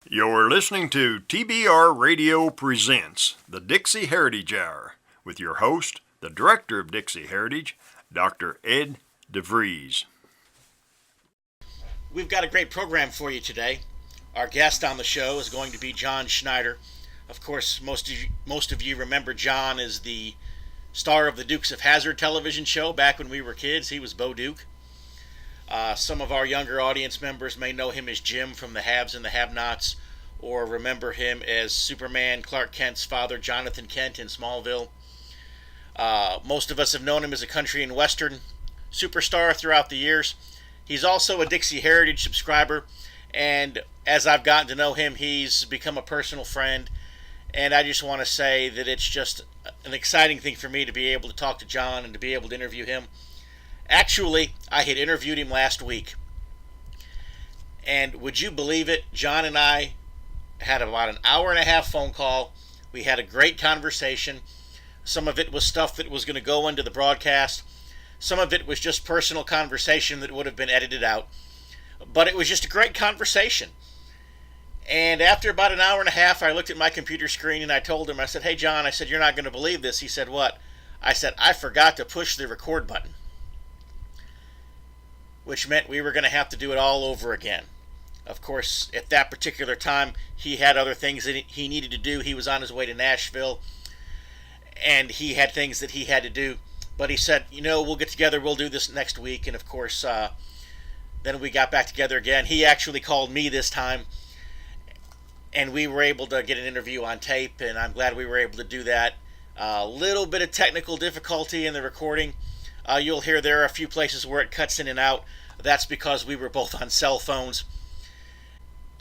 You're listening to TBR Radio Presents the Dixie Heritage Hour with your host, the Director of Dixie Heritage, Dr. Ed DeVries. We've got a great program for you today. Our guest on the show is going to be John Schneider. Of course, most of you remember John as the star of the Dukes of Hazzard television show back when we were kids. He was Bo Duke. Some of our younger audience members may know him as Jim from The Haves and the Have-Nots, or remember him as Superman Clark Kent's father, Jonathan Kent, in Smallville. Most of us have known him as a country and western superstar throughout the years. He's also a Dixie Heritage subscriber, and as I've gotten to know him, he's become a personal friend. And I just want to say that it's just an exciting thing for me to be able to talk to John and to be able to interview him. Actually, I had interviewed him last week. And would you believe it? John and I had about an hour and a half phone call. We had a great conversation. Some of it was stuff that was going to go into the broadcast. Some of it was just personal conversation that would have been edited out. But it was just a great conversation. And after about an hour and a half, I looked at my computer screen and I told him, I said, "Hey, John," I said, "you're not going to believe this." He said, "What?" I said, "I forgot to push the record button," which meant we were going to have to do it all over again. Of course, at that particular time, he had other things that he needed to do. He was on his way to Nashville, and he had things that he had to do. But he said, we'll get together, we'll do this next week. And of course, then we got back together again. He actually called me this time, and we were able to get an interview on tape, and I'm glad we were able to do that. A little bit of technical difficulty in the recording. You'll hear there are a few places where it cuts in and out. That's because we were both on cell phones.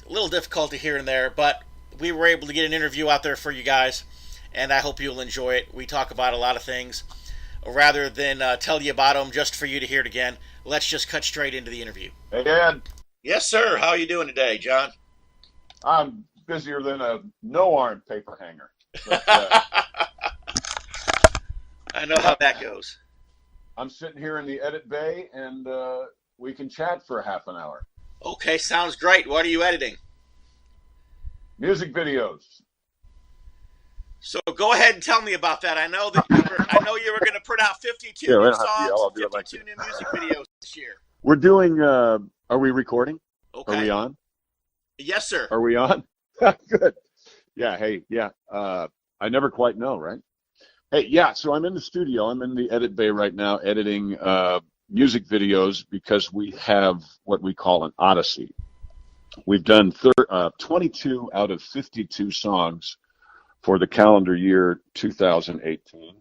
A little difficulty here and there, but we were able to get an interview out there for you guys, and I hope you'll enjoy it. We talk about a lot of things. Rather than tell you about them just for you to hear it again, let's just cut straight into the interview. Hey, Ed. Yes, sir. How are you doing today, John? I'm busier than a no-arm paper hanger. But, I know how that goes. I'm sitting here in the edit bay, and we can chat for a half an hour. Okay, sounds great. What are you editing? Music videos. So go ahead and tell me about that. I know that you were going to put out 52 new songs, 52 new music videos this year. We're doing. Are we recording? Okay. Are we on? Yes, sir. Are we on? Good. Yeah. Hey. Yeah. I never quite know, right? Hey. Yeah. So I'm in the studio. I'm in the edit bay right now, editing music videos because we have what we call an odyssey. We've done 22 out of 52 songs for the calendar year 2018.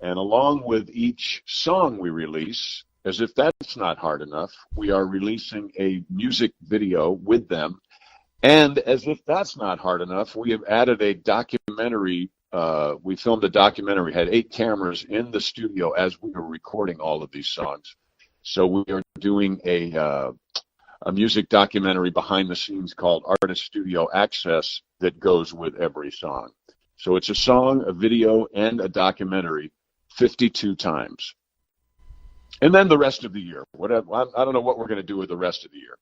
And along with each song we release, as if that's not hard enough, we are releasing a music video with them. And as if that's not hard enough, we have added a documentary. We filmed a documentary, had 8 cameras in the studio as we were recording all of these songs. So we are doing a music documentary behind the scenes called Artist Studio Access that goes with every song. So it's a song, a video, and a documentary 52 times. And then the rest of the year. I don't know what we're going to do with the rest of the year.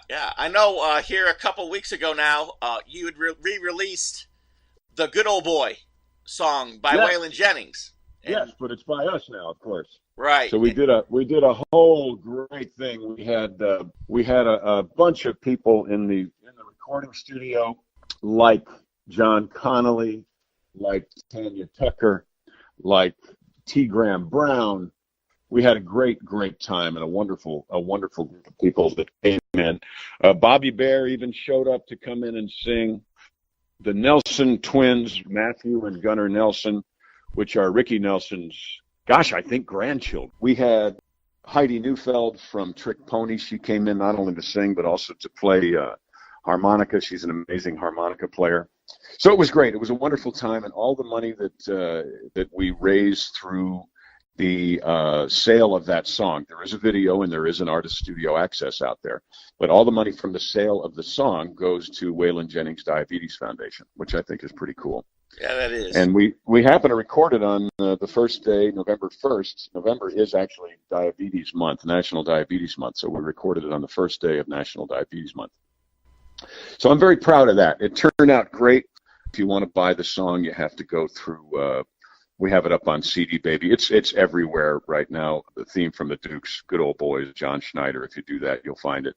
Yeah, I know here a couple weeks ago now, you had re-released the Good Ole Boy song by Waylon Jennings. Yes, but it's by us now, of course. Right. So we did a whole great thing. We had a bunch of people in the recording studio, like John Connolly, like Tanya Tucker, like T. Graham Brown. We had a great time and a wonderful group of people that came in. Bobby Bear even showed up to come in and sing. The Nelson twins, Matthew and Gunnar Nelson, which are Ricky Nelson's, I think grandchildren. We had Heidi Neufeld from Trick Pony. She came in not only to sing but also to play harmonica. She's an amazing harmonica player. So it was great. It was a wonderful time, and all the money that we raised through the sale of that song. There is a video and there is an Artist Studio Access out there, but all the money from the sale of the song goes to Waylon Jennings Diabetes Foundation, which I think is pretty cool. Yeah, that is. And we happen to record it on the first day, November 1st. November is actually Diabetes Month, National Diabetes Month, so we recorded it on the first day of National Diabetes Month. So I'm very proud of that. It turned out great. If you want to buy the song, you have to go through. We have it up on CD Baby. It's everywhere right now. The theme from the Dukes, Good Ole Boy, John Schneider. If you do that, you'll find it.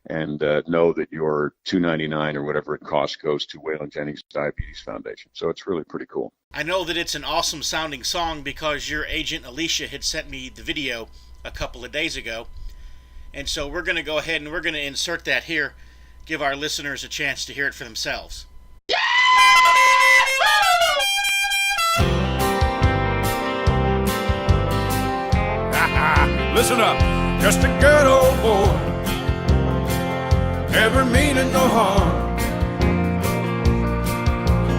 And know that your $2.99 or whatever it costs goes to Waylon Jennings Diabetes Foundation. So it's really pretty cool. I know that it's an awesome sounding song because your agent Alicia had sent me the video a couple of days ago. And so we're going to go ahead and we're going to insert that here, give our listeners a chance to hear it for themselves. Listen up, just a good old boy, never meaning no harm.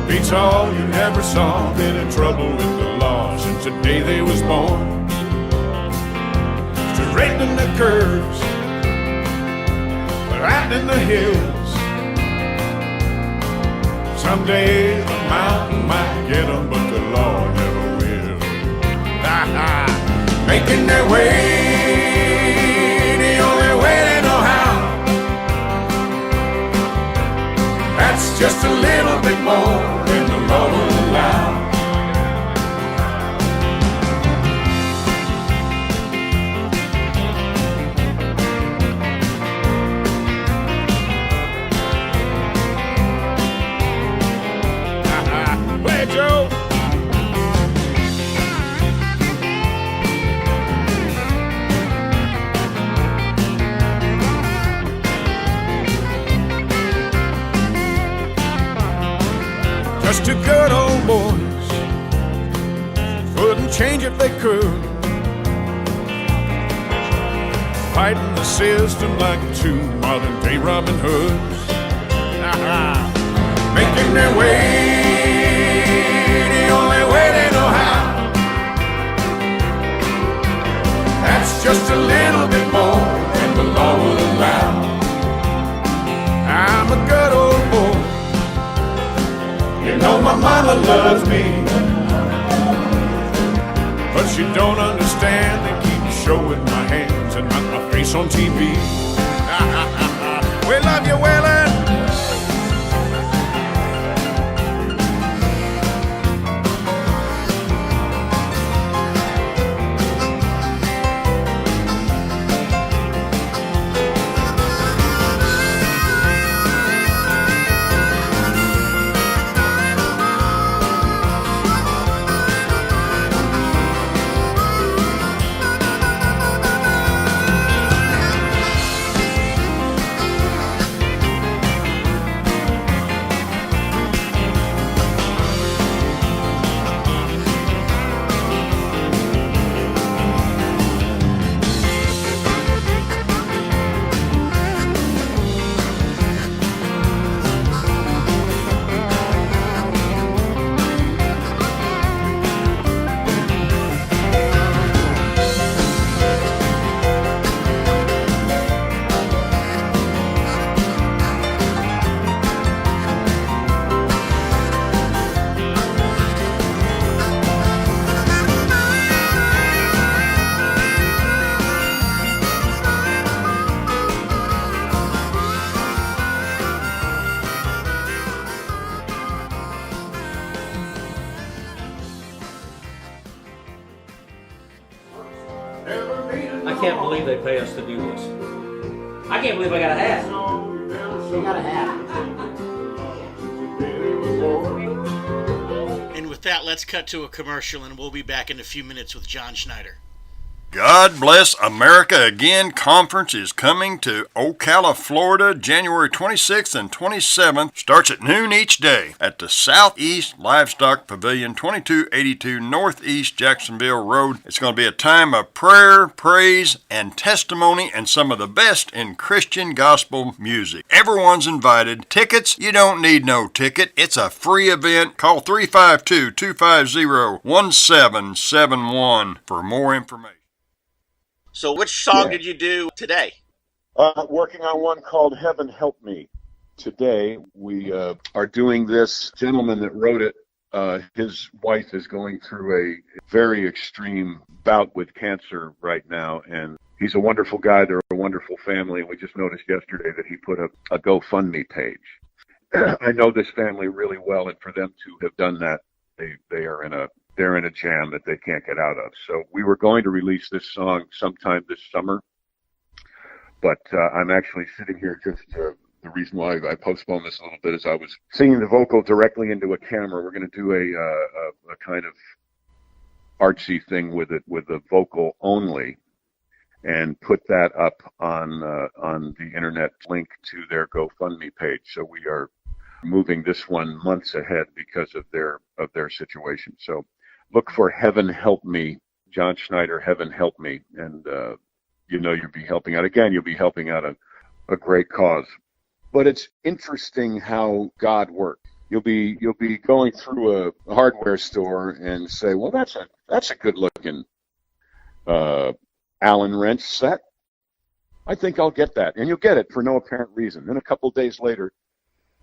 Beats all you ever saw, been in trouble with the law since the day they was born. Straightening the curves, riding the hills. Someday the mountain might get them, but the law never will. Making their way, the only way they know how. That's just a little bit more than the law will allow. Play it, Joe. Just two good old boys, couldn't change if they could. Fighting the system like two modern day Robin Hoods. Making their way, the only way they know how. That's just a little bit more than the law will allow. I'm a good old boy, you know my mama loves me, but she don't understand and keeps showing my hands and not my face on TV. We love you, Waylon. I can't believe they pay us to do this. I can't believe I got a hat. You got a hat. And with that, let's cut to a commercial and we'll be back in a few minutes with John Schneider. God Bless America Again conference is coming to Ocala, Florida, January 26th and 27th. Starts at noon each day at the Southeast Livestock Pavilion, 2282 Northeast Jacksonville Road. It's going to be a time of prayer, praise, and testimony and some of the best in Christian gospel music. Everyone's invited. Tickets, you don't need no ticket. It's a free event. Call 352-250-1771 for more information. So which song Yeah. did you do today? Working on one called Heaven Help Me. Today, we are doing this. Gentleman that wrote it, his wife is going through a very extreme bout with cancer right now, and He's a wonderful guy. They're a wonderful family. We just noticed yesterday that he put a GoFundMe page. I know this family really well, and for them to have done that, they're in a jam that they can't get out of. So we were going to release this song sometime this summer, but I'm actually sitting here just the reason why I postponed this a little bit is I was singing the vocal directly into a camera. We're going to do a kind of artsy thing with it, with the vocal only, and put that up on the internet link to their GoFundMe page. So we are moving this one months ahead because of their situation. So look for Heaven Help Me, John Schneider, Heaven Help Me, and you'll be helping out. Again, you'll be helping out a great cause. But it's interesting how God works. You'll be going through a hardware store and say, well, that's a good looking Allen wrench set. I think I'll get that. And you'll get it for no apparent reason. Then a couple of days later,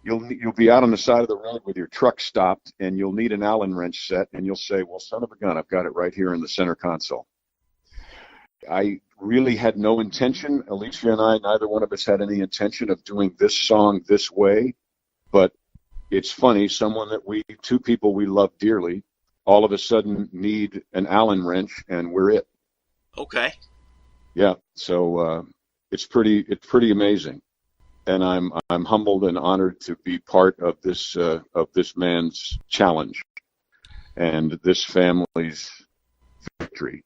you'll be out on the side of the road with your truck stopped, and you'll need an Allen wrench set, and you'll say, well, son of a gun, I've got it right here in the center console. I really had no intention, Alicia and I, neither one of us had any intention of doing this song this way, but it's funny, two people we love dearly, all of a sudden need an Allen wrench, and we're it. Okay. Yeah, so it's pretty amazing, and I'm humbled and honored to be part of this man's challenge and this family's victory.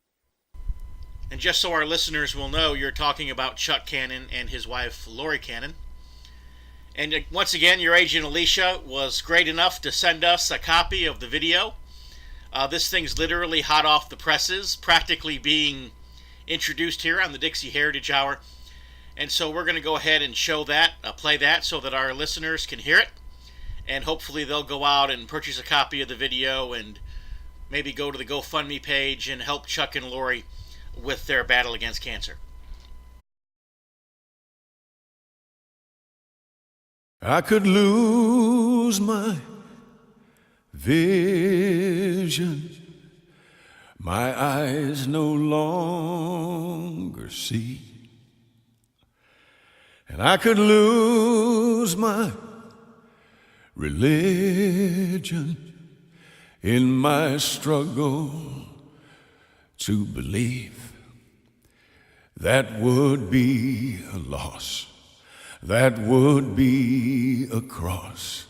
And just so our listeners will know, you're talking about Chuck Cannon and his wife, Lori Cannon. And once again, your agent, Alicia, was great enough to send us a copy of the video. This thing's literally hot off the presses, practically being introduced here on the Dixie Heritage Hour. And so we're going to go ahead and show that, play that, so that our listeners can hear it. And hopefully they'll go out and purchase a copy of the video and maybe go to the GoFundMe page and help Chuck and Lori with their battle against cancer. I could lose my vision, my eyes no longer see, and I could lose my religion in my struggle to believe. That would be a loss. That would be a cross.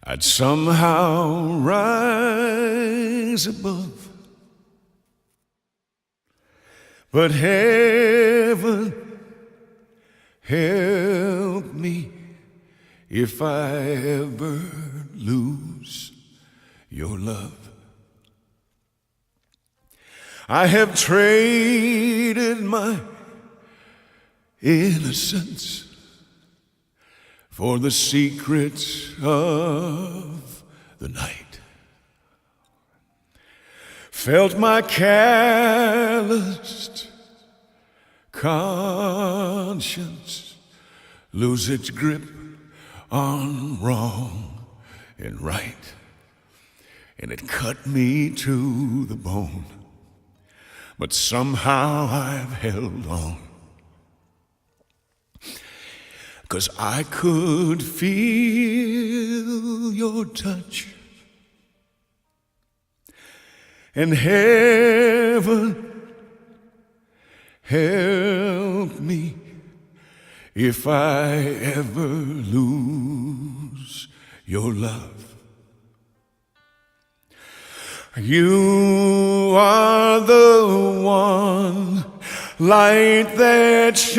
I'd somehow rise above. But heaven help me if I ever lose your love. I have traded my innocence for the secrets of the night. Felt my calloused conscience lose its grip on wrong and right, and it cut me to the bone. But somehow I've held on, 'cause I could feel your touch, and heaven help me if I ever lose your love. You are the one light that shines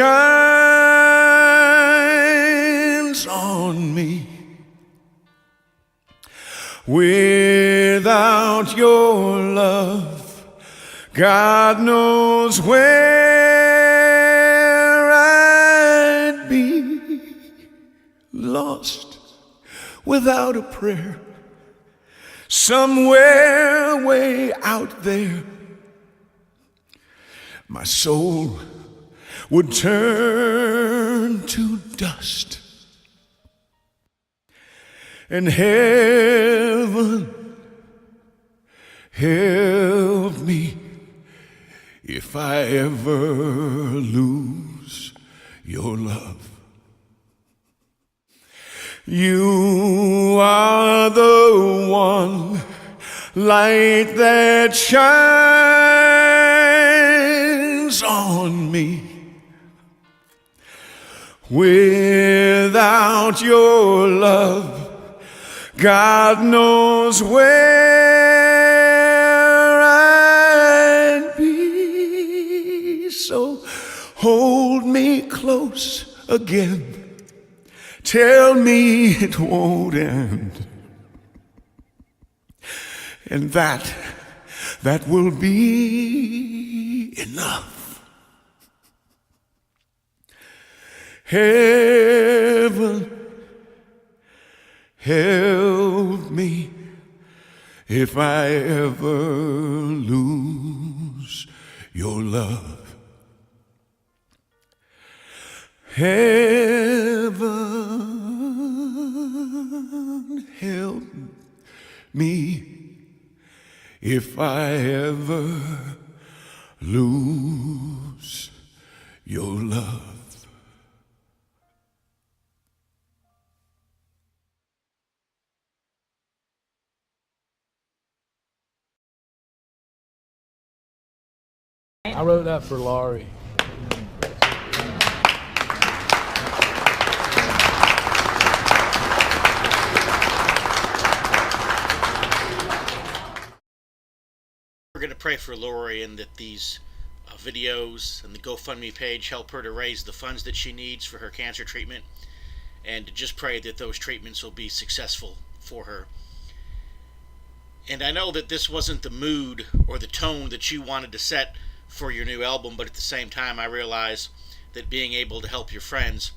on me. Without your love, God knows where I'd be. Lost without a prayer, somewhere way out there, my soul would turn to dust, and heaven help me if if I ever lose your love. You are the one light that shines on me. Without your love, God knows where I'd be. So hold me close again. Tell me it won't end. And that will be enough. Heaven, help me if I ever lose your love. Heaven, help me if I ever lose your love. I wrote that for Laurie. We're going to pray for Lori and that these videos and the GoFundMe page help her to raise the funds that she needs for her cancer treatment, and to just pray that those treatments will be successful for her. And I know that this wasn't the mood or the tone that you wanted to set for your new album, but at the same time I realize that being able to help your friends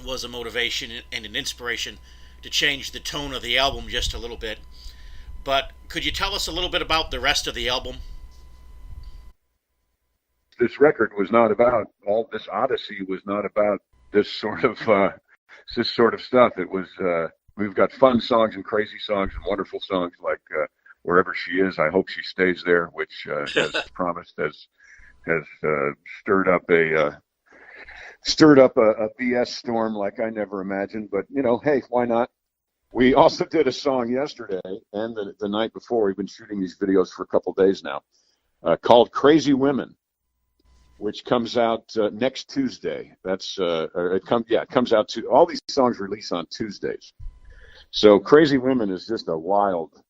was a motivation and an inspiration to change the tone of the album just a little bit. But could you tell us a little bit about the rest of the album? This record was not about all this odyssey, was not about this sort of stuff. It was we've got fun songs and crazy songs and wonderful songs like Wherever She Is, I Hope She Stays There, which as promised has stirred up a BS storm like I never imagined. But hey, why not? We also did a song yesterday and the night before. We've been shooting these videos for a couple days now, called Crazy Women, which comes out next Tuesday. It comes out to all these songs release on Tuesdays. So Crazy Women is just a wild.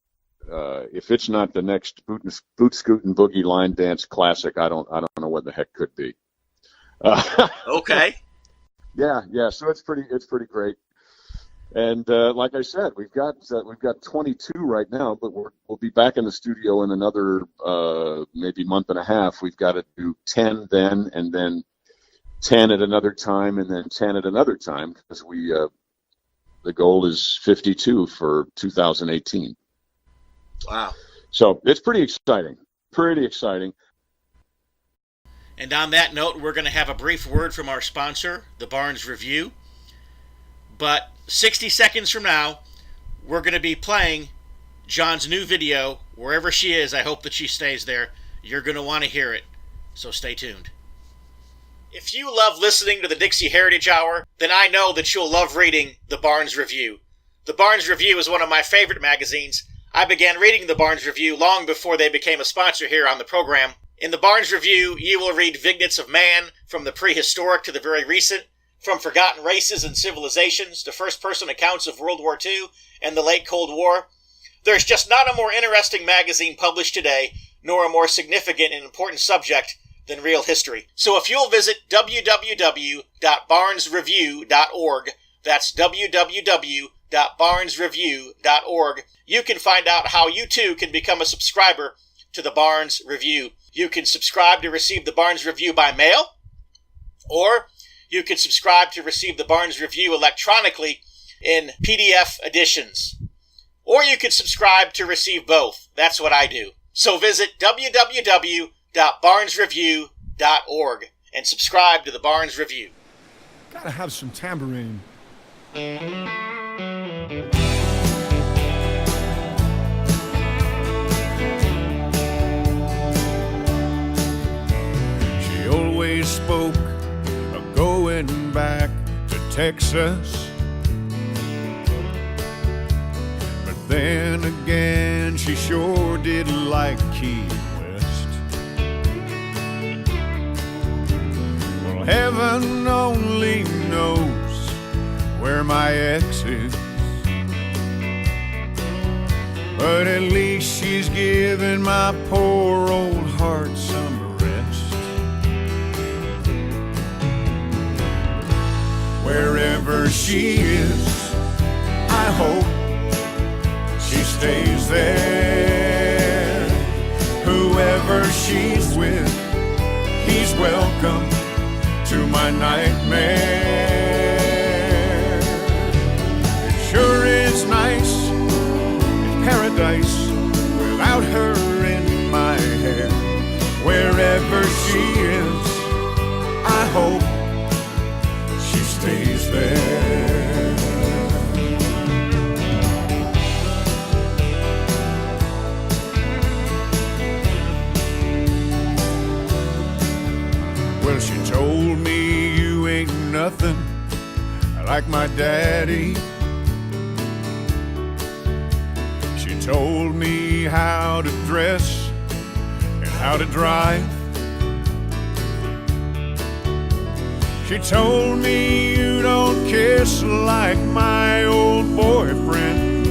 If it's not the next boot scoot and boogie line dance classic, I don't know what the heck could be. Okay. Yeah. So it's pretty great. And like I said, we've got 22 right now, but we'll be back in the studio in another maybe month and a half. We've got to do 10 then, and then 10 at another time, and then 10 at another time, because the goal is 52 for 2018. Wow. So it's pretty exciting. Pretty exciting. And on that note, we're going to have a brief word from our sponsor, the Barnes Review. But 60 seconds from now, we're going to be playing John's new video, Wherever She Is, I Hope That She Stays There. You're going to want to hear it, so stay tuned. If you love listening to the Dixie Heritage Hour, then I know that you'll love reading the Barnes Review. The Barnes Review is one of my favorite magazines. I began reading the Barnes Review long before they became a sponsor here on the program. In the Barnes Review, you will read vignettes of man, from the prehistoric to the very recent, from forgotten races and civilizations to first-person accounts of World War II and the late Cold War. There's just not a more interesting magazine published today, nor a more significant and important subject than real history. So if you'll visit www.barnesreview.org, that's www.barnesreview.org, you can find out how you too can become a subscriber to the Barnes Review. You can subscribe to receive the Barnes Review by mail, or you can subscribe to receive the Barnes Review electronically in PDF editions. Or you can subscribe to receive both. That's what I do. So visit www.barnesreview.org and subscribe to the Barnes Review. Gotta have some tambourine. Texas. But then again, she sure did like Key West. Well, heaven only knows where my ex is, but at least she's giving my poor old heart some rest. Wherever she is, I hope she stays there. Whoever she's with, he's welcome to my nightmare. It sure is nice, paradise without her in my hair. Wherever she is, I hope she stays there. Well, she told me you ain't nothing like my daddy. Told me how to dress and how to drive. She told me you don't kiss like my old boyfriend.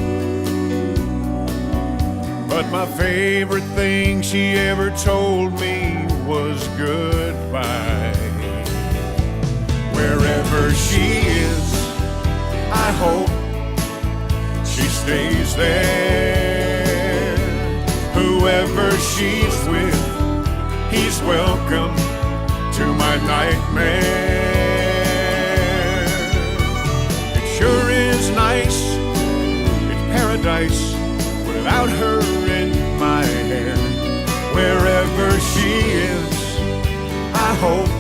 But my favorite thing she ever told me was goodbye. Wherever she is, I hope she stays there. Whoever she's with, he's welcome to my nightmare. It sure is nice, it's paradise without her in my hair. Wherever she is, I hope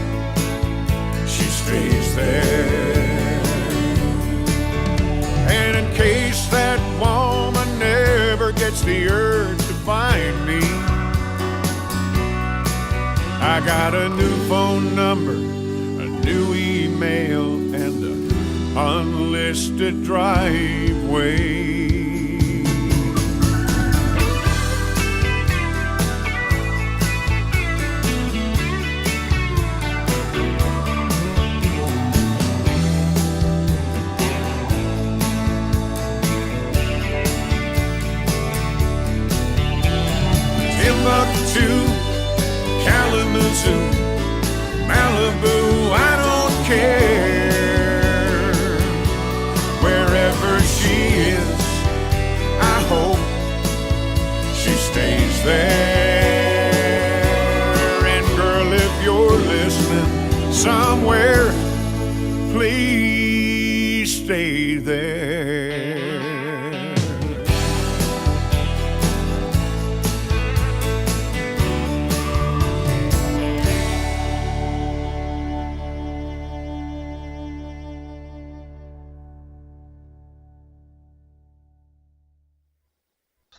she stays there. And in case that woman never gets the urge to find me, I got a new phone number, a new email, and an unlisted driveway. Timbuktu, Kalamazoo, Malibu, I don't care. Wherever she is, I hope she stays there. And girl, if you're listening somewhere, please stay there.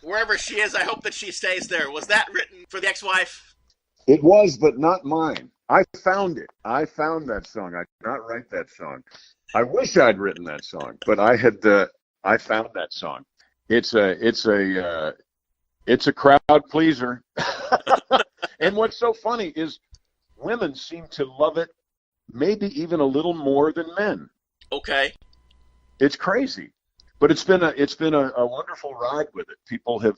Wherever she is, I hope that she stays there. Was that written for the ex-wife? It was, but not mine. I found it. I found that song. I did not write that song. I wish I'd written that song, but I had. I found that song. It's a crowd pleaser. And what's so funny is women seem to love it, maybe even a little more than men. Okay. It's crazy. But it's been a wonderful ride with it. People have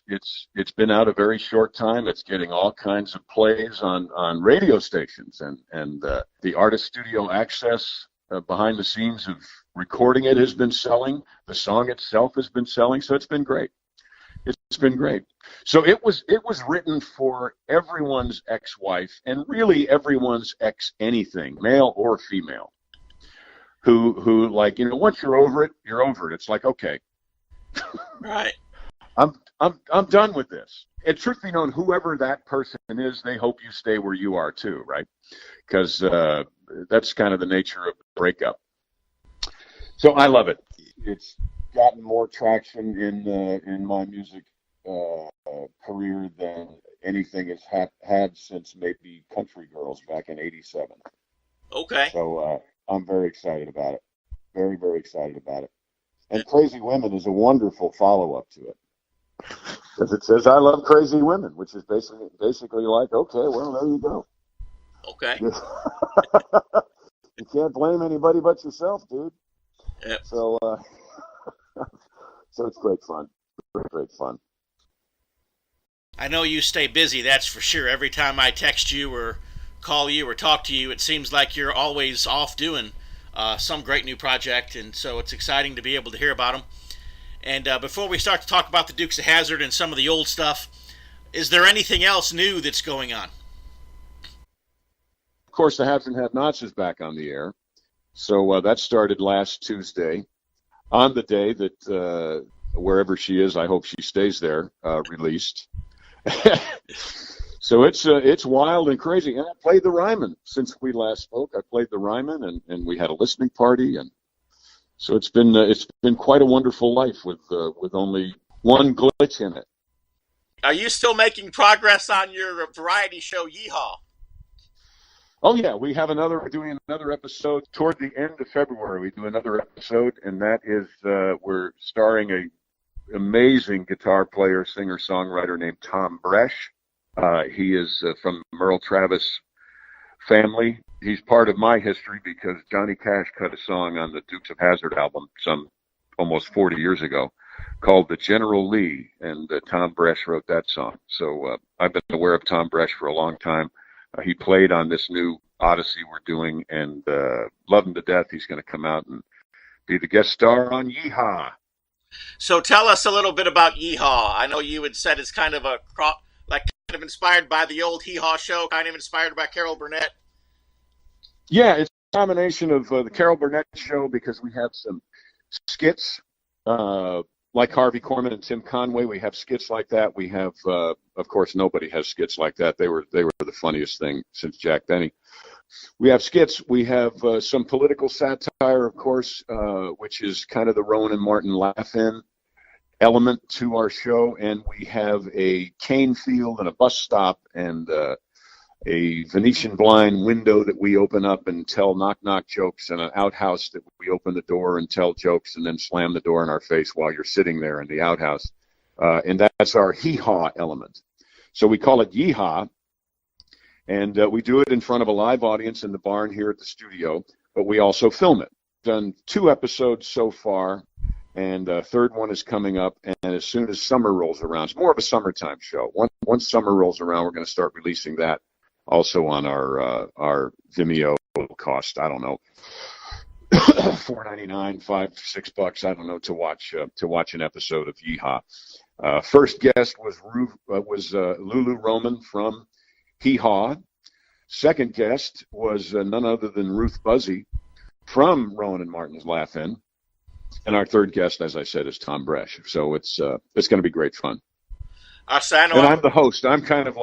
it's been out a very short time. It's getting all kinds of plays on radio stations and the artist studio access behind the scenes of recording it has been selling. The song itself has been selling, so it's been great. It's been great. So it was written for everyone's ex-wife and really everyone's ex-anything, male or female. Who like, you know, once you're over it, you're over it. It's like, okay, Right. I'm done with this. And truth be known, whoever that person is, they hope you stay where you are too, right? Because that's kind of the nature of the breakup. So I love it. It's gotten more traction in my music career than anything it's had since maybe Country Girls back in '87. Okay. So I'm very excited about it. Very, very excited about it. And Crazy Women is a wonderful follow-up to it. Because it says, I love crazy women, which is basically like, okay, well, there you go. Okay. You can't blame anybody but yourself, dude. Yep. So, so it's great fun. Great fun. I know you stay busy, that's for sure. Every time I text you or call you or talk to you, it seems like you're always off doing some great new project, and so it's exciting to be able to hear about them. And before we start to talk about the Dukes of Hazzard and some of the old stuff, is there anything else new that's going on? Of course, the Haves and Have-Nots is back on the air. So that started last Tuesday, on the day that wherever she is, I hope she stays there, released. So it's wild and crazy. And I played the Ryman since we last spoke. I played the Ryman, and we had a listening party, and so it's been quite a wonderful life with only one glitch in it. Are you still making progress on your variety show, Yee Haw? Oh yeah, we're doing another episode toward the end of February. We do another episode, and that is we're starring a amazing guitar player, singer, songwriter named Tom Bresh. He is from Merle Travis family. He's part of my history because Johnny Cash cut a song on the Dukes of Hazzard album some almost 40 years ago called The General Lee, and Tom Bresh wrote that song. So I've been aware of Tom Bresh for a long time. He played on this new Odyssey we're doing, and love him to death. He's going to come out and be the guest star on Yee Haw. So tell us a little bit about Yee Haw. I know you had said it's kind of kind of inspired by the old Hee Haw show, kind of inspired by Carol Burnett. Yeah, it's a combination of the Carol Burnett Show because we have some skits like Harvey Korman and Tim Conway. We have skits like that. We have, of course, nobody has skits like that. They were the funniest thing since Jack Benny. We have skits. We have some political satire, of course, which is kind of the Rowan and Martin laugh-in element to our show. And we have a cane field and a bus stop and a Venetian blind window that we open up and tell knock-knock jokes, and an outhouse that we open the door and tell jokes and then slam the door in our face while you're sitting there in the outhouse. And that's our Hee Haw element. So we call it Yee Haw, and we do it in front of a live audience in the barn here at the studio, but we also film it. Done 2 episodes so far, and a third one is coming up, and as soon as summer rolls around, it's more of a summertime show. Once summer rolls around, we're going to start releasing that also on our Vimeo. Cost, I don't know, $4.99, $5-6, I don't know, to watch an episode of Yee Haw. First guest was Lulu Roman from Hee Haw. Second guest was none other than Ruth Buzzy from Rowan and Martin's Laugh-In. And our third guest, as I said, is Tom Bresh. So it's going to be great fun. And I'm the host. I'm kind of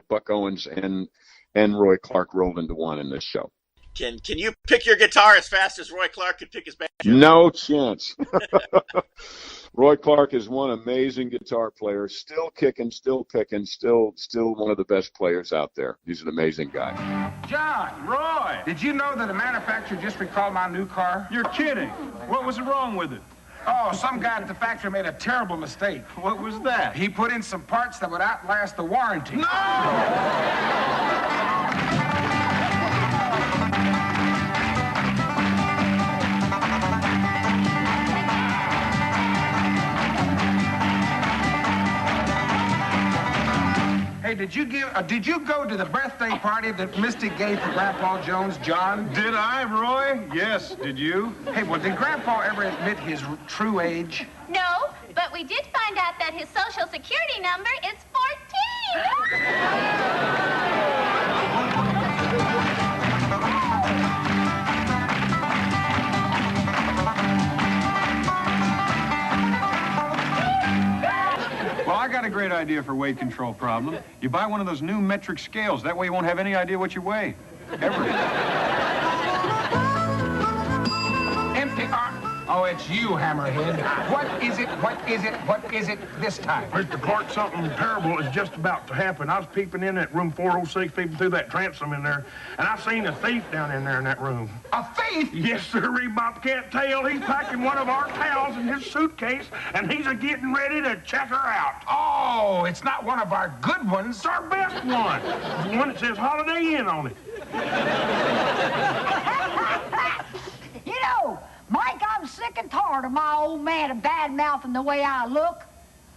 Buck Owens and Roy Clark rolled into one in this show. Can you pick your guitar as fast as Roy Clark could pick his banjo? No chance. Roy Clark is one amazing guitar player, still kicking, still picking, still one of the best players out there. He's an amazing guy. John, Roy, did you know that a manufacturer just recalled my new car? You're kidding. What was wrong with it? Oh, some guy at the factory made a terrible mistake. What was that? He put in some parts that would outlast the warranty. No! Hey, did you go to the birthday party that Misty gave for Grandpa Jones, John? Did I, Roy? Yes. Did you? Hey, well, did Grandpa ever admit his true age? No, but we did find out that his social security number is 14. Well, I got a great idea for weight control problem. You buy one of those new metric scales. That way you won't have any idea what you weigh. Ever. Empty. Oh, it's you, Hammerhead. What is it? What is it? What is it this time? Mr. Clark, something terrible is just about to happen. I was peeping in at room 406, peeping through that transom in there, and I seen a thief down in there in that room. A thief? Yes, sir, Bob can't tell. He's packing one of our towels in his suitcase, and he's a-getting ready to check her out. Oh, it's not one of our good ones. It's our best one. The one that says Holiday Inn on it. You know, Mike, I'm sick and tired of my old man bad-mouthing the way I look.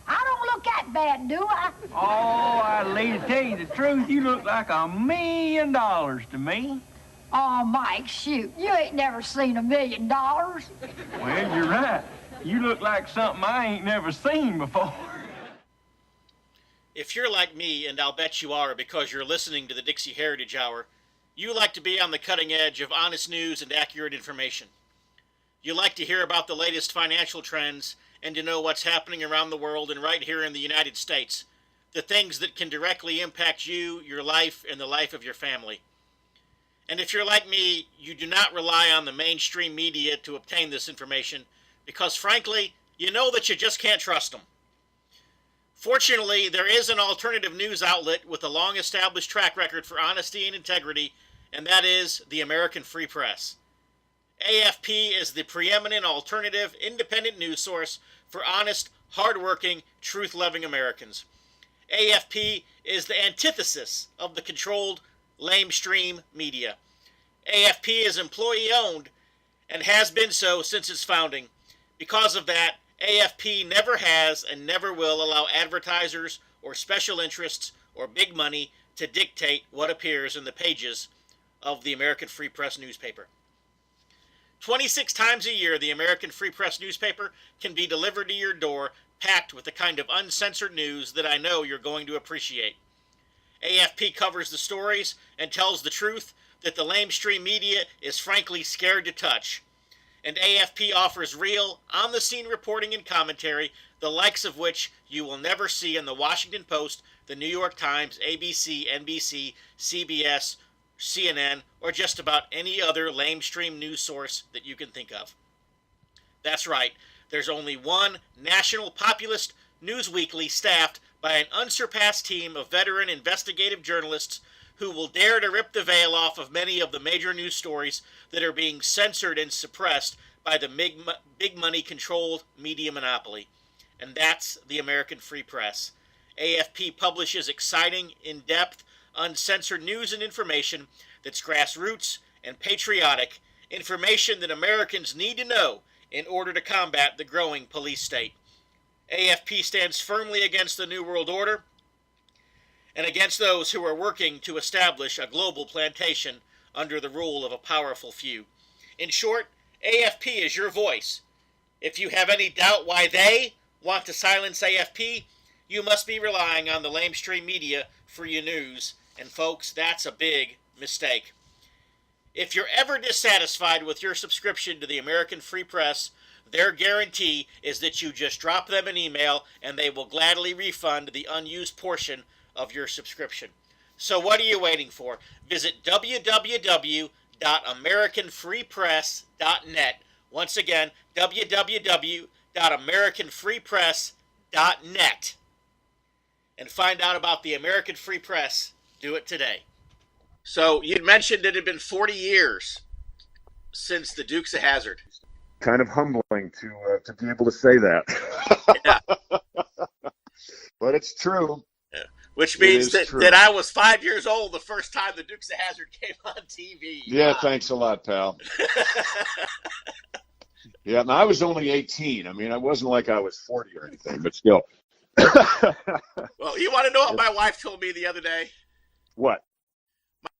I don't look that bad, do I? Oh, I'd lay to tell you the truth. You look like $1 million to me. Oh, Mike, shoot. You ain't never seen $1 million. Well, you're right. You look like something I ain't never seen before. If you're like me, and I'll bet you are because you're listening to the Dixie Heritage Hour, you like to be on the cutting edge of honest news and accurate information. You like to hear about the latest financial trends and to know what's happening around the world and right here in the United States, the things that can directly impact you, your life, and the life of your family. And if you're like me, you do not rely on the mainstream media to obtain this information because, frankly, you know that you just can't trust them. Fortunately, there is an alternative news outlet with a long-established track record for honesty and integrity, and that is the American Free Press. AFP is the preeminent alternative, independent news source for honest, hard-working, truth-loving Americans. AFP is the antithesis of the controlled, lamestream media. AFP is employee-owned and has been so since its founding. Because of that, AFP never has and never will allow advertisers or special interests or big money to dictate what appears in the pages of the American Free Press newspaper. 26 times a year, the American Free Press newspaper can be delivered to your door, packed with the kind of uncensored news that I know you're going to appreciate. AFP covers the stories and tells the truth that the lamestream media is frankly scared to touch. And AFP offers real, on-the-scene reporting and commentary, the likes of which you will never see in the Washington Post, the New York Times, ABC, NBC, CBS, CNN, or just about any other lamestream news source that you can think of. That's right, there's only one national populist news weekly staffed by an unsurpassed team of veteran investigative journalists who will dare to rip the veil off of many of the major news stories that are being censored and suppressed by the big money controlled media monopoly. And that's the American Free Press. AFP publishes exciting, in-depth, uncensored news and information that's grassroots and patriotic, information that Americans need to know in order to combat the growing police state. AFP stands firmly against the New World Order and against those who are working to establish a global plantation under the rule of a powerful few. In short, AFP is your voice. If you have any doubt why they want to silence AFP, you must be relying on the lamestream media for your news. And folks, that's a big mistake. If you're ever dissatisfied with your subscription to the American Free Press, their guarantee is that you just drop them an email and they will gladly refund the unused portion of your subscription. So what are you waiting for? Visit www.americanfreepress.net. Once again, www.americanfreepress.net. And find out about the American Free Press. Do it today. So you'd mentioned it had been 40 years since the Dukes of Hazzard. Kind of humbling to be able to say that. Yeah. But it's true. Yeah. Which means that I was 5 years old the first time the Dukes of Hazzard came on TV. Yeah, thanks a lot, pal. Yeah, and I was only 18. I mean, I wasn't like I was 40 or anything, but still. Well, you want to know what my wife told me the other day? What?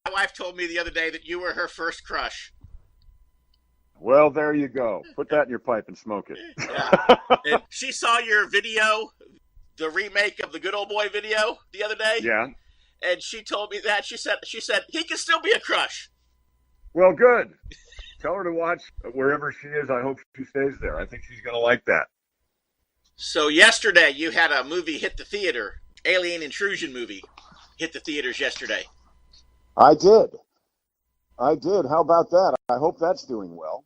My wife told me the other day that you were her first crush. Well, there you go. Put that in your pipe and smoke it. Yeah. And she saw your video, the remake of the Good Ole Boy video the other day. Yeah. And she told me that. She said he can still be a crush. Well, good. Tell her to watch wherever she is. I hope she stays there. I think she's going to like that. So yesterday you had a movie hit the theater, Alien Intrusion movie, hit the theaters yesterday. I did. How about that? I hope that's doing well.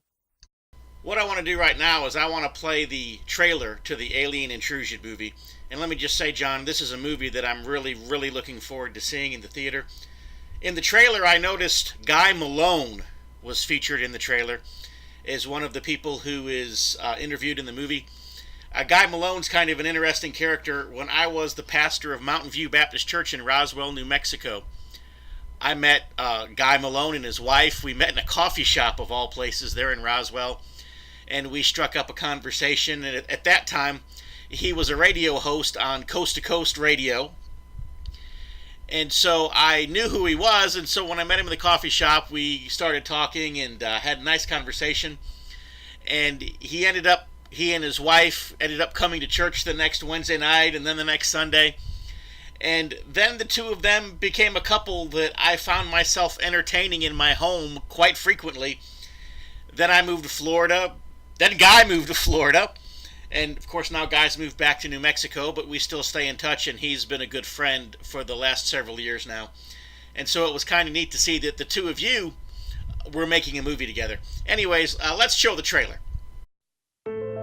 What I want to do right now is I want to play the trailer to the Alien Intrusion movie. And let me just say, John, this is a movie that I'm really, really looking forward to seeing in the theater. In the trailer, I noticed Guy Malone was featured in the trailer as one of the people who is interviewed in the movie. Guy Malone's kind of an interesting character. When I was the pastor of Mountain View Baptist Church in Roswell, New Mexico, I met Guy Malone and his wife. We met in a coffee shop, of all places, there in Roswell, and we struck up a conversation. And at that time, he was a radio host on Coast to Coast Radio. And so I knew who he was, and so when I met him in the coffee shop, we started talking and had a nice conversation. And he and his wife ended up coming to church the next Wednesday night and then the next Sunday. And then the two of them became a couple that I found myself entertaining in my home quite frequently. Then I moved to Florida. Then Guy moved to Florida. And, of course, now Guy's moved back to New Mexico, but we still stay in touch, and he's been a good friend for the last several years now. And so it was kind of neat to see that the two of you were making a movie together. Anyways, let's show the trailer.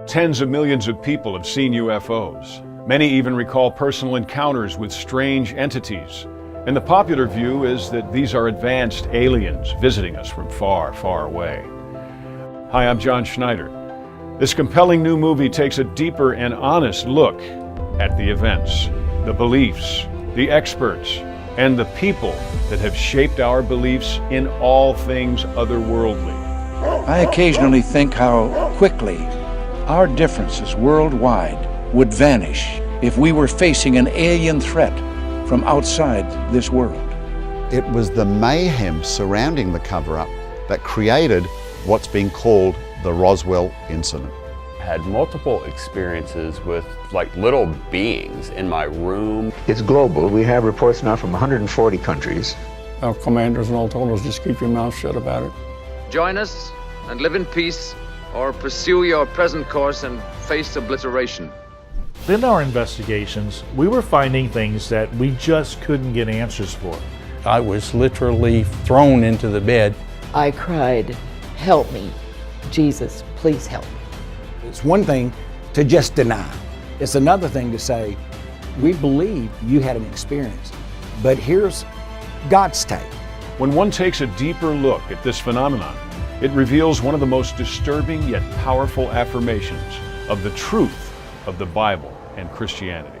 Tens of millions of people have seen UFOs. Many even recall personal encounters with strange entities. And the popular view is that these are advanced aliens visiting us from far, far away. Hi, I'm John Schneider. This compelling new movie takes a deeper and honest look at the events, the beliefs, the experts, and the people that have shaped our beliefs in all things otherworldly. I occasionally think how quickly our differences worldwide would vanish if we were facing an alien threat from outside this world. It was the mayhem surrounding the cover-up that created what's being called the Roswell incident. I had multiple experiences with little beings in my room. It's global. We have reports now from 140 countries. Our commanders and all told us just keep your mouth shut about it. Join us and live in peace, or pursue your present course and face obliteration. In our investigations, we were finding things that we just couldn't get answers for. I was literally thrown into the bed. I cried, "Help me. Jesus, please help me." It's one thing to just deny. It's another thing to say, we believe you had an experience, but here's God's take. When one takes a deeper look at this phenomenon, it reveals one of the most disturbing yet powerful affirmations of the truth of the Bible and Christianity.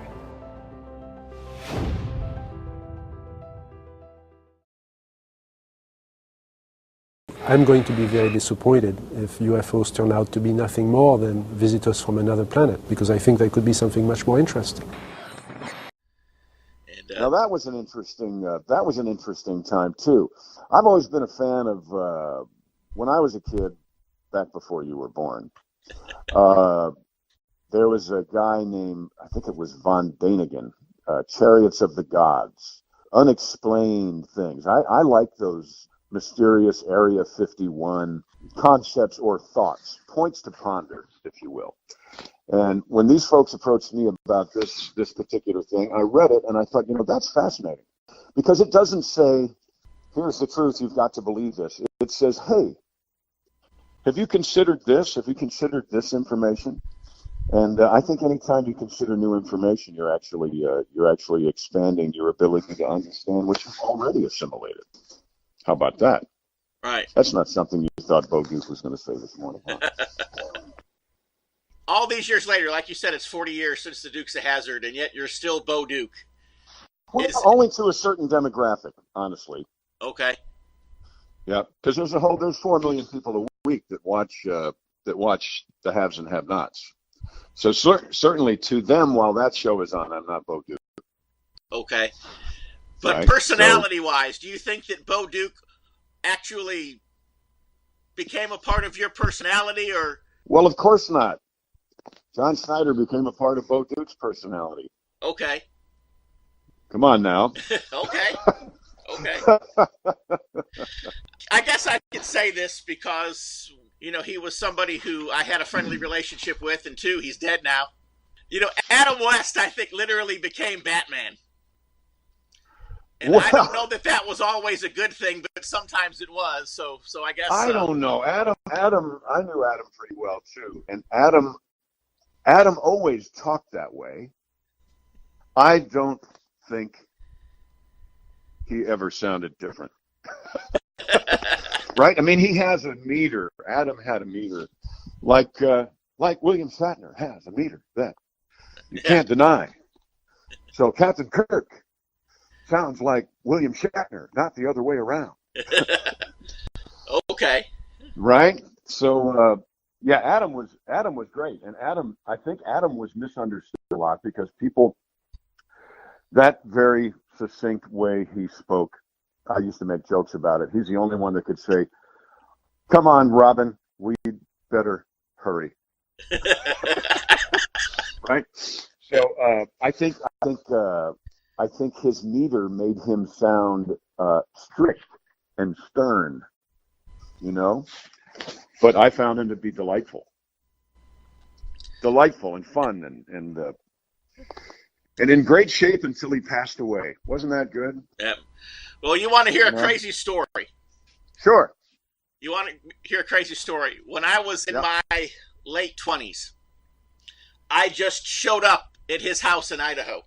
I'm going to be very disappointed if UFOs turn out to be nothing more than visitors from another planet, because I think they could be something much more interesting. Now that was an interesting time too. I've always been a fan of when I was a kid, back before you were born. There was a guy named, I think it was Von Däniken, Chariots of the Gods, unexplained things. I like those mysterious Area 51 concepts or thoughts, points to ponder, if you will. And when these folks approached me about this particular thing, I read it and I thought, that's fascinating. Because it doesn't say, here's the truth, you've got to believe this. It says, hey, have you considered this? Have you considered this information? And I think anytime you consider new information, you're actually expanding your ability to understand what you've already assimilated. How about that? Right. That's not something you thought Bo Duke was going to say this morning. Huh? All these years later, like you said, it's 40 years since the Dukes of Hazzard, and yet you're still Bo Duke. Well, only to a certain demographic, honestly. Okay. Yeah, because there's 4 million people a week that watch the haves and have-nots. So certainly to them, while that show is on, I'm not Bo Duke. Okay. But right? personality-wise, do you think that Bo Duke actually became a part of your personality, or? Well, of course not. John Schneider became a part of Bo Duke's personality. Okay. Come on now. Okay. I guess I could say this because, he was somebody who I had a friendly relationship with, and two, he's dead now. Adam West, I think, literally became Batman. And I don't know that was always a good thing, but sometimes it was. So I guess I don't know. Adam, I knew Adam pretty well too, and Adam always talked that way. I don't think he ever sounded different. Right? I mean, he has a meter. Adam had a meter, like William Shatner has a meter that you can't deny. So Captain Kirk sounds like William Shatner, not the other way around. Okay. Right? So yeah, Adam was great, and I think Adam was misunderstood a lot because people, that very succinct way he spoke, I used to make jokes about it. He's the only one that could say, "Come on, Robin, we'd better hurry." Right? So I think his meter made him sound strict and stern, you know. But I found him to be delightful and fun, and in great shape until he passed away. Wasn't that good? Yeah. Well, you want to hear a crazy story? Sure. You want to hear a crazy story? When I was in my late 20s, I just showed up at his house in Idaho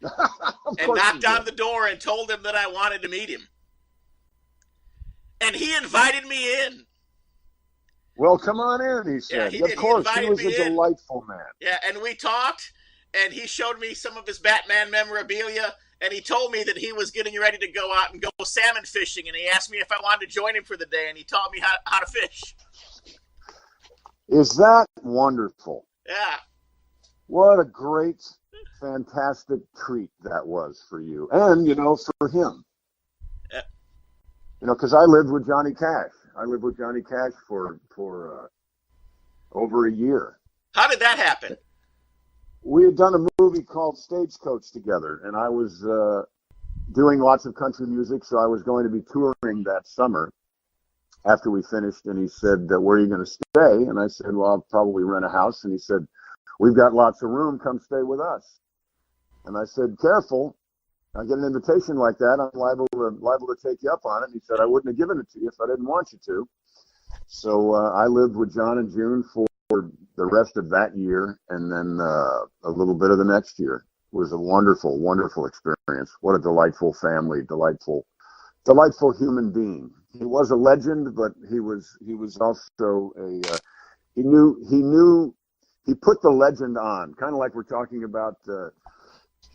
and knocked on the door and told him that I wanted to meet him. And he invited me in. Well, come on in, he said. Yeah, of course, he was a delightful man. Yeah, and we talked, and he showed me some of his Batman memorabilia, and he told me that he was getting ready to go out and go salmon fishing, and he asked me if I wanted to join him for the day, and he taught me how to fish. Is that wonderful? Yeah. What a great, fantastic treat that was for you, and, you know, for him. Yeah. You know, because I lived with Johnny Cash. I lived with Johnny Cash for over a year. How did that happen? We had done a movie called Stagecoach together, and I was doing lots of country music, so I was going to be touring that summer after we finished, and he said, where are you going to stay? And I said, well, I'll probably rent a house. And he said, we've got lots of room, come stay with us. And I said, careful, I get an invitation like that, I'm liable to take you up on it. And he said, I wouldn't have given it to you if I didn't want you to. So I lived with John and June for the rest of that year, and then a little bit of the next year. It was a wonderful, wonderful experience. What a delightful family, delightful human being. He was a legend, but he was also he put the legend on, kind of like we're talking about.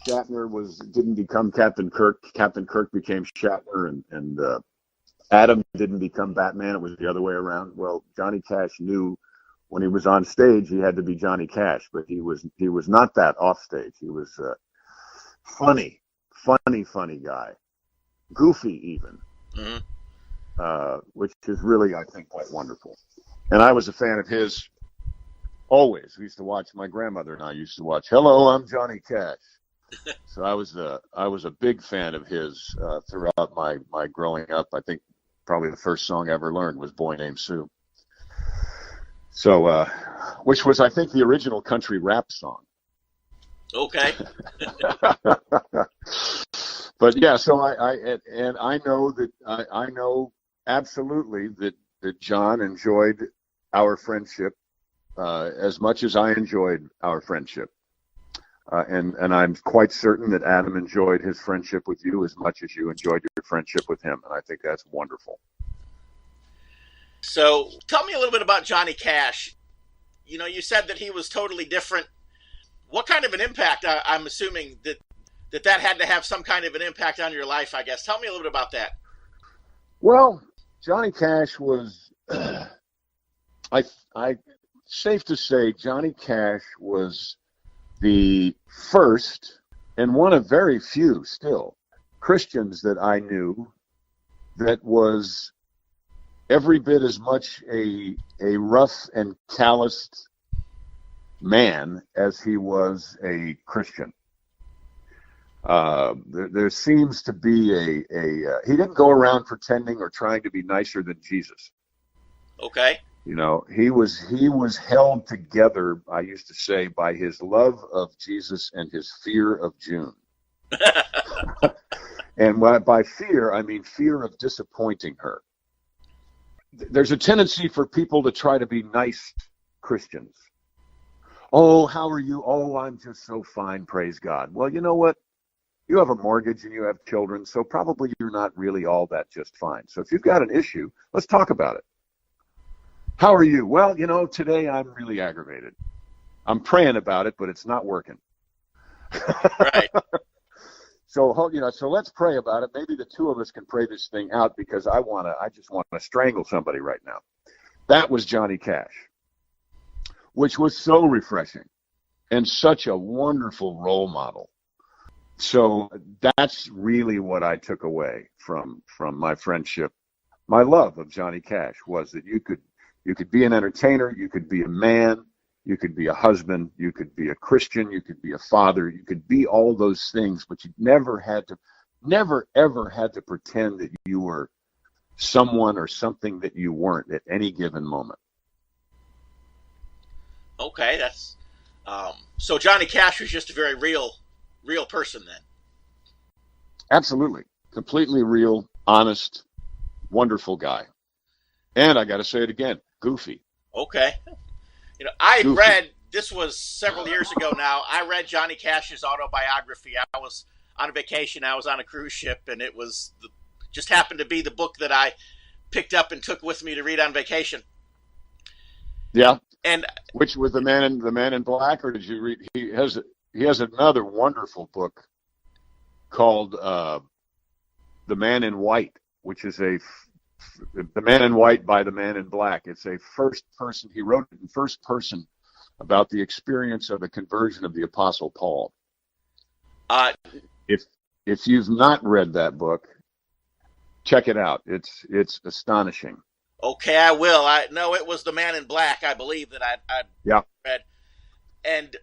Shatner didn't become Captain Kirk. Captain Kirk became Shatner, and Adam didn't become Batman. It was the other way around. Well, Johnny Cash knew when he was on stage he had to be Johnny Cash, but he was not that off stage. He was funny guy, goofy even, which is really, I think, quite wonderful. And I was a fan of his always. We used to watch. My grandmother and I used to watch. Hello, I'm Johnny Cash. So I was a big fan of his throughout my growing up. I think probably the first song I ever learned was Boy Named Sue. So, which was, I think, the original country rap song. Okay. But yeah, so I know absolutely that John enjoyed our friendship as much as I enjoyed our friendship. And I'm quite certain that Adam enjoyed his friendship with you as much as you enjoyed your friendship with him. And I think that's wonderful. So tell me a little bit about Johnny Cash. You know, you said that he was totally different. What kind of an impact, I'm assuming that had to have some kind of an impact on your life, I guess. Tell me a little bit about that. Well, Johnny Cash was, safe to say, Johnny Cash was the first, and one of very few still, Christians that I knew that was every bit as much a rough and calloused man as he was a Christian. There seems to be he didn't go around pretending or trying to be nicer than Jesus. Okay. You know, he was held together, I used to say, by his love of Jesus and his fear of June. And by fear, I mean fear of disappointing her. There's a tendency for people to try to be nice Christians. Oh, how are you? Oh, I'm just so fine, praise God. Well, you know what? You have a mortgage and you have children, so probably you're not really all that just fine. So if you've got an issue, let's talk about it. How are you? Well, you know, today I'm really aggravated. I'm praying about it, but it's not working. Right. So, you know, so let's pray about it. Maybe the two of us can pray this thing out because I just want to strangle somebody right now. That was Johnny Cash, which was so refreshing and such a wonderful role model. So that's really what I took away from my friendship. My love of Johnny Cash was that you could be an entertainer, you could be a man, you could be a husband, you could be a Christian, you could be a father, you could be all those things, but you never ever had to pretend that you were someone or something that you weren't at any given moment. Okay, that's so Johnny Cash was just a very real person then. Absolutely. Completely real, honest, wonderful guy. And I got to say it again, goofy. Okay. You know, I read, this was several years ago now, I read Johnny Cash's autobiography. I was on a vacation, I was on a cruise ship, and it was just happened to be the book that I picked up and took with me to read on vacation. Yeah. And which was the Man in Black, or did you read? He has another wonderful book called The Man in White, which is The Man in White by the Man in Black. It's a first person. He wrote it in first person about the experience of the conversion of the Apostle Paul. If you've not read that book, check it out. It's astonishing. Okay, I will. I know it was The Man in Black, I believe, that I read. And,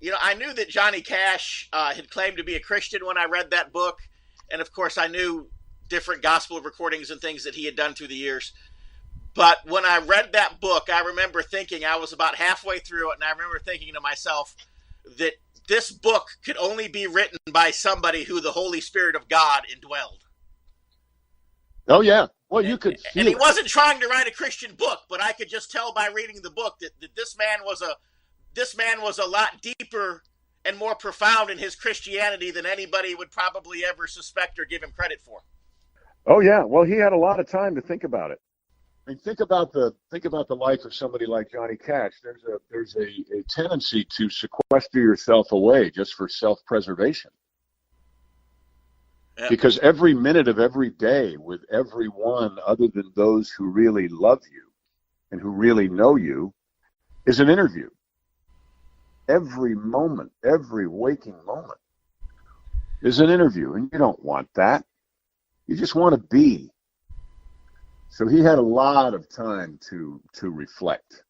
you know, I knew that Johnny Cash had claimed to be a Christian when I read that book. And, of course, I knew different gospel recordings and things that he had done through the years. But when I read that book, I remember thinking, I was about halfway through it, and I remember thinking to myself that this book could only be written by somebody who the Holy Spirit of God indwelled. Oh, yeah. Well, you could feel and he it. wasn't trying to write a Christian book, but I could just tell by reading the book that this man was a lot deeper and more profound in his Christianity than anybody would probably ever suspect or give him credit for. Oh, yeah. Well, he had a lot of time to think about it. I mean, think about the life of somebody like Johnny Cash. There's a tendency to sequester yourself away just for self-preservation. Yep. Because every minute of every day with everyone other than those who really love you and who really know you is an interview. Every moment, every waking moment is an interview, and you don't want that. You just want to be. So he had a lot of time to reflect.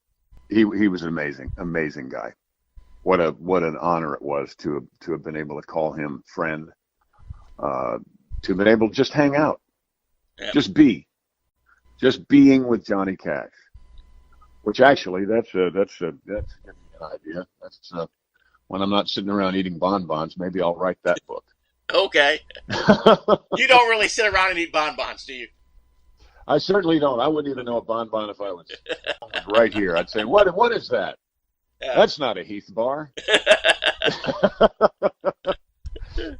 He was an amazing guy. What an honor it was to have been able to call him friend. To have been able to just hang out, just being with Johnny Cash, which actually that's an idea. That's when I'm not sitting around eating bonbons, maybe I'll write that book. Okay. You don't really sit around and eat bonbons, do you? I certainly don't. I wouldn't even know a bonbon if I was right here. I'd say, what is that? That's not a Heath bar.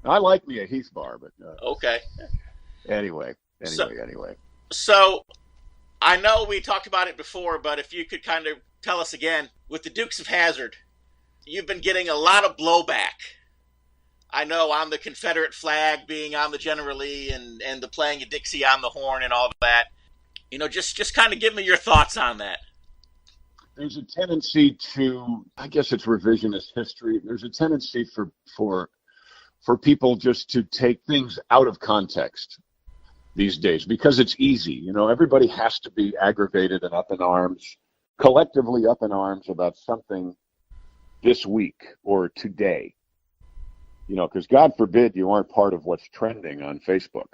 I like me a Heath bar, but okay. Anyway. So I know we talked about it before, but if you could kind of tell us again, with the Dukes of Hazzard, you've been getting a lot of blowback. I know on the Confederate flag being on the General Lee and the playing of Dixie on the horn and all that. You know, just kind of give me your thoughts on that. There's a tendency to, I guess it's revisionist history. There's a tendency for people just to take things out of context these days because it's easy. You know, everybody has to be aggravated and up in arms, collectively up in arms about something this week or today. You know, because God forbid you aren't part of what's trending on Facebook.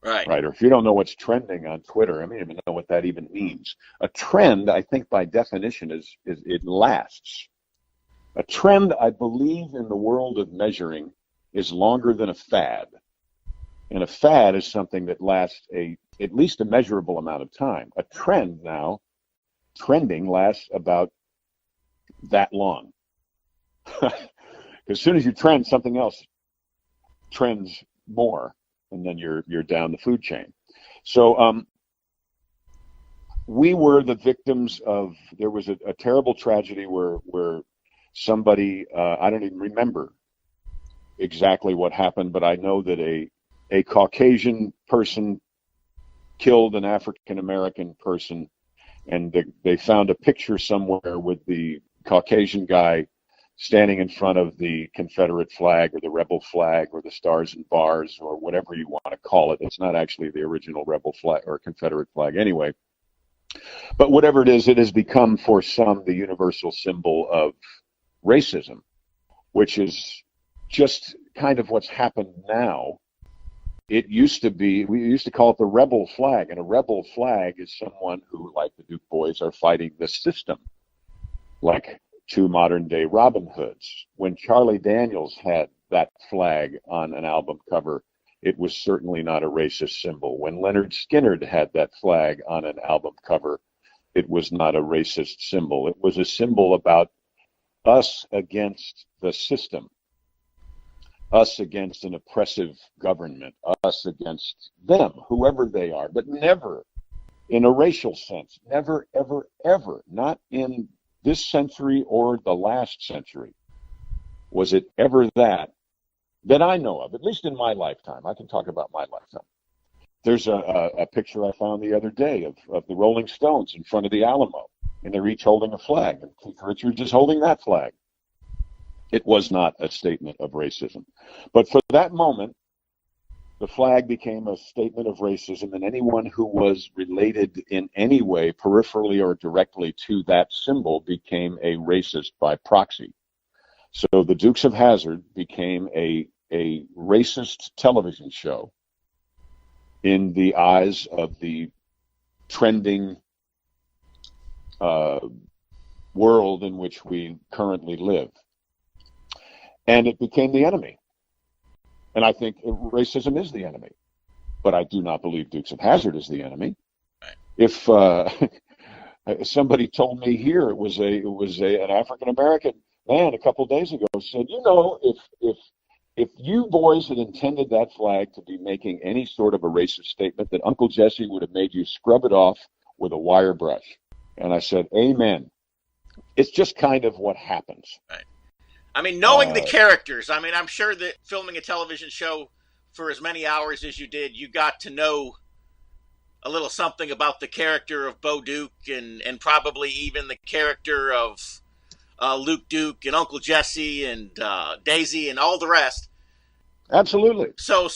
Right. Or if you don't know what's trending on Twitter, I don't even know what that even means. A trend, I think by definition, is it lasts. A trend, I believe, in the world of measuring is longer than a fad. And a fad is something that lasts at least a measurable amount of time. A trend now, trending lasts about that long. As soon as you trend, something else trends more, and then you're down the food chain. So we were the victims of, there was a terrible tragedy where somebody, I don't even remember exactly what happened, but I know that a Caucasian person killed an African American person, and they found a picture somewhere with the Caucasian guy standing in front of the Confederate flag or the rebel flag or the stars and bars or whatever you want to call it. It's not actually the original rebel flag or Confederate flag anyway. But whatever it is, it has become for some the universal symbol of racism, which is just kind of what's happened now. It used to be, we used to call it the rebel flag, and a rebel flag is someone who, like the Duke boys, are fighting the system, like two modern-day Robin Hoods. When Charlie Daniels had that flag on an album cover, it was certainly not a racist symbol. When Leonard Skinner had that flag on an album cover, it was not a racist symbol. It was a symbol about us against the system, us against an oppressive government, us against them, whoever they are, but never in a racial sense. Never, ever, ever, not in this century or the last century, was it ever that I know of, at least in my lifetime. I can talk about my lifetime. There's a picture I found the other day of the Rolling Stones in front of the Alamo, and they're each holding a flag, and Keith Richards is holding that flag. It was not a statement of racism. But for that moment, the flag became a statement of racism, and anyone who was related in any way, peripherally or directly, to that symbol became a racist by proxy. So the Dukes of Hazzard became a racist television show in the eyes of the trending world in which we currently live. And it became the enemy. And I think racism is the enemy. But I do not believe Dukes of Hazzard is the enemy. If somebody told me here it was an African American man a couple days ago said, you know, if you boys had intended that flag to be making any sort of a racist statement, that Uncle Jesse would have made you scrub it off with a wire brush. And I said, amen. It's just kind of what happens. Right. I mean, knowing the characters, I mean, I'm sure that filming a television show for as many hours as you did, you got to know a little something about the character of Bo Duke and probably even the character of Luke Duke and Uncle Jesse and Daisy and all the rest. Absolutely. So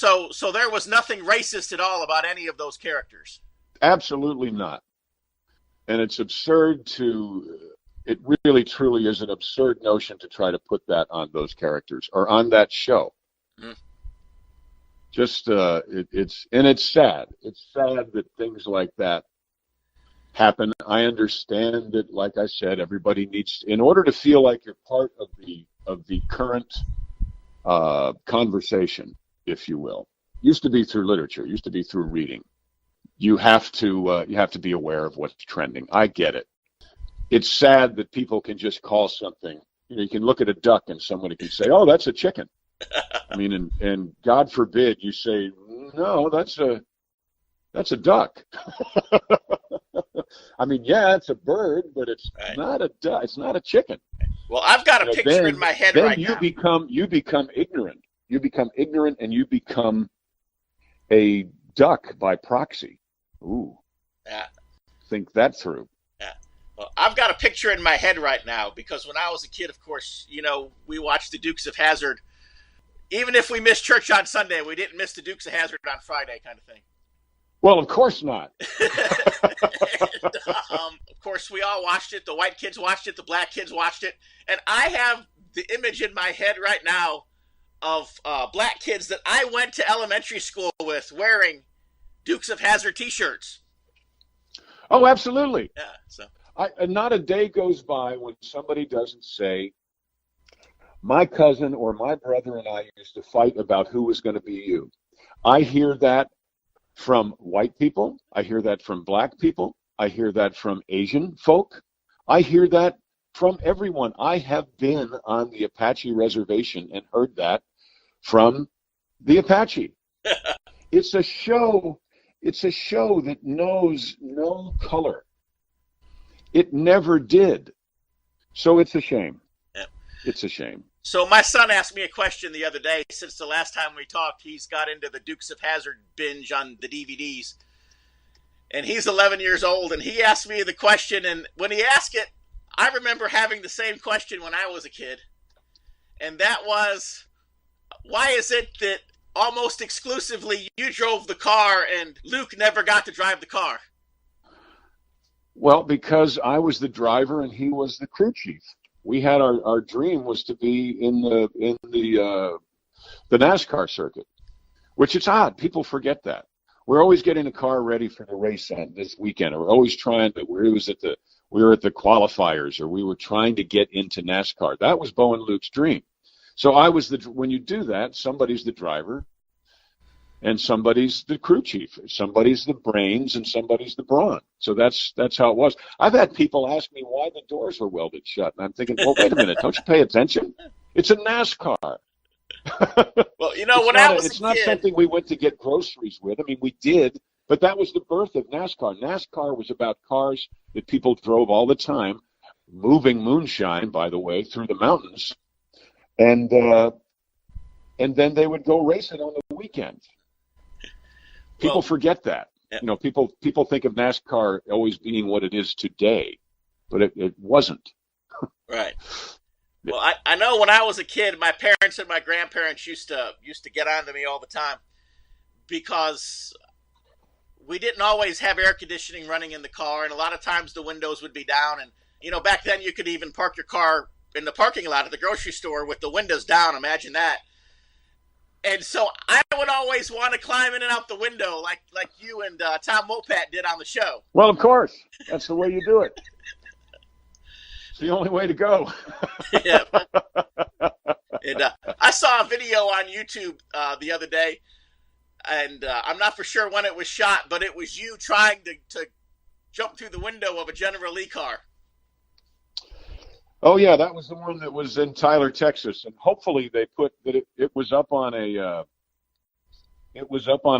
there was nothing racist at all about any of those characters. Absolutely not. And it's absurd it really truly is an absurd notion to try to put that on those characters or on that show. Mm. Just, it's sad. It's sad that things like that happen. I understand that, like I said, everybody needs, in order to feel like you're part of the current conversation, if you will. Used to be through literature, used to be through reading. You have to be aware of what's trending. I get it. It's sad that people can just call something, you can look at a duck and somebody can say, oh, that's a chicken. I mean, and God forbid you say, no, that's a duck. I mean, yeah, it's a bird, but it's not a duck. It's not a chicken. Well, I've got a picture in my head right now. Then you become ignorant. You become ignorant and you become a duck by proxy. Ooh. Yeah. Think that through. Well, I've got a picture in my head right now because when I was a kid, of course, we watched the Dukes of Hazzard. Even if we missed church on Sunday, we didn't miss the Dukes of Hazzard on Friday, kind of thing. Well, of course not. And, of course, we all watched it. The white kids watched it. The black kids watched it. And I have the image in my head right now of black kids that I went to elementary school with wearing Dukes of Hazzard T-shirts. Oh, absolutely. Yeah, so. Not a day goes by when somebody doesn't say, my cousin or my brother and I used to fight about who was going to be you. I hear that from white people. I hear that from black people. I hear that from Asian folk. I hear that from everyone. I have been on the Apache reservation and heard that from the Apache. It's a show that knows no color. It never did. So it's a shame. Yep. It's a shame. So my son asked me a question the other day. Since the last time we talked, he's got into the Dukes of Hazzard binge on the DVDs. And he's 11 years old, and he asked me the question, and when he asked it, I remember having the same question when I was a kid. And that was, why is it that almost exclusively you drove the car and Luke never got to drive the car? Well, because I was the driver and he was the crew chief. We had our dream was to be in the NASCAR circuit, which it's odd. People forget that. We're always getting the car ready for the race on this weekend. We're always trying to. We were at the qualifiers, or we were trying to get into NASCAR. That was Bo and Luke's dream. So I was when you do that, somebody's the driver, and somebody's the crew chief. Somebody's the brains, and somebody's the brawn. So that's how it was. I've had people ask me why the doors were welded shut, and I'm thinking, well, wait a minute, don't you pay attention? It's a NASCAR. Well, you know, when I was a kid, it's not something we went to get groceries with. I mean, we did, but that was the birth of NASCAR. NASCAR was about cars that people drove all the time, moving moonshine, by the way, through the mountains, and then they would go race it on the weekend. People forget that. Yeah. You know, people think of NASCAR always being what it is today, but it wasn't. Right. Well, I know when I was a kid, my parents and my grandparents used to get on to me all the time because we didn't always have air conditioning running in the car, and a lot of times the windows would be down. And, you know, back then you could even park your car in the parking lot at the grocery store with the windows down. Imagine that. And so I would always want to climb in and out the window like you and Tom Mopat did on the show. Well, of course. That's the way you do it. It's the only way to go. Yeah. And I saw a video on YouTube the other day, and I'm not for sure when it was shot, but it was you trying to jump through the window of a General Lee car. Oh yeah, that was the one that was in Tyler, Texas, and hopefully they put that it was up on a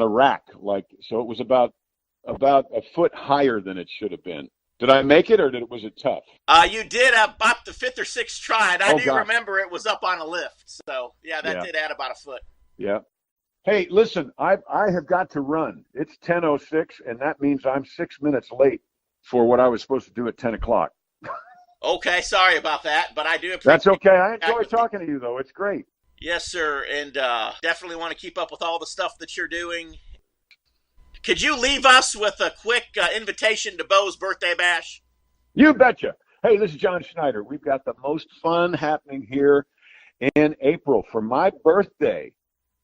rack, like, so it was about a foot higher than it should have been. Did I make it, or was it tough? You did about the fifth or sixth try, and I do remember it was up on a lift. So yeah, that did add about a foot. Yeah. Hey, listen, I have got to run. It's 10:06, and that means I'm 6 minutes late for what I was supposed to do at 10 o'clock. Okay, sorry about that, but I do appreciate. That's okay. I enjoy talking to you, though. It's great. Yes, sir, and definitely want to keep up with all the stuff that you're doing. Could you leave us with a quick invitation to Bo's birthday bash? You betcha. Hey, this is John Schneider. We've got the most fun happening here in April for my birthday.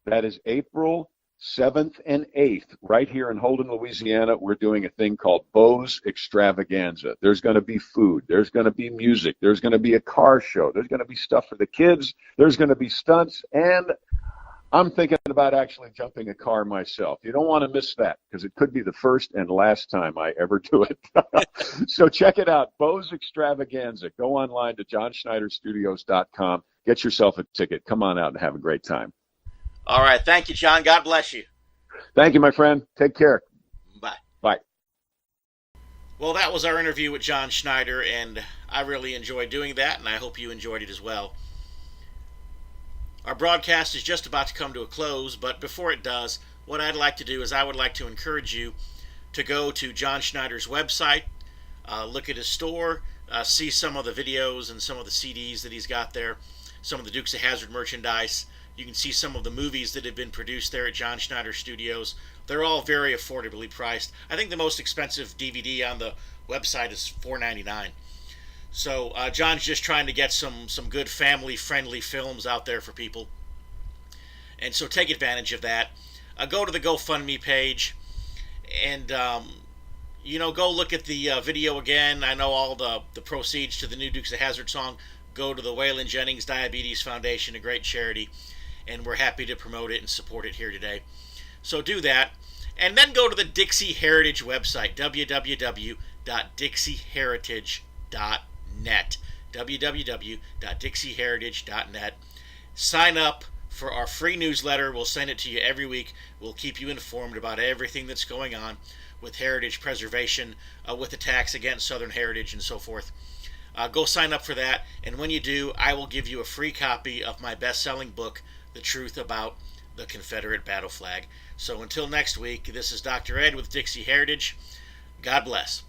That is April 7th and 8th, right here in Holden, Louisiana. We're doing a thing called Bo's Extravaganza. There's going to be food. There's going to be music. There's going to be a car show. There's going to be stuff for the kids. There's going to be stunts. And I'm thinking about actually jumping a car myself. You don't want to miss that because it could be the first and last time I ever do it. So check it out, Bo's Extravaganza. Go online to johnschneiderstudios.com. Get yourself a ticket. Come on out and have a great time. All right. Thank you, John. God bless you. Thank you, my friend. Take care. Bye. Bye. Well, that was our interview with John Schneider, and I really enjoyed doing that, and I hope you enjoyed it as well. Our broadcast is just about to come to a close, but before it does, what I'd like to do is I would like to encourage you to go to John Schneider's website, look at his store, see some of the videos and some of the CDs that he's got there, some of the Dukes of Hazzard merchandise. You can see some of the movies that have been produced there at John Schneider Studios. They're all very affordably priced. I think the most expensive DVD on the website is $4.99. So John's just trying to get some good family-friendly films out there for people. And so take advantage of that. Go to the GoFundMe page and, go look at the video again. I know all the proceeds to the new Dukes of Hazzard song go to the Waylon Jennings Diabetes Foundation, a great charity. And we're happy to promote it and support it here today. So do that. And then go to the Dixie Heritage website, www.dixieheritage.net. www.dixieheritage.net. Sign up for our free newsletter. We'll send it to you every week. We'll keep you informed about everything that's going on with heritage preservation, with attacks against Southern heritage and so forth. Go sign up for that, and when you do, I will give you a free copy of my best-selling book, The Truth About the Confederate Battle Flag. So until next week, this is Dr. Ed with Dixie Heritage. God bless.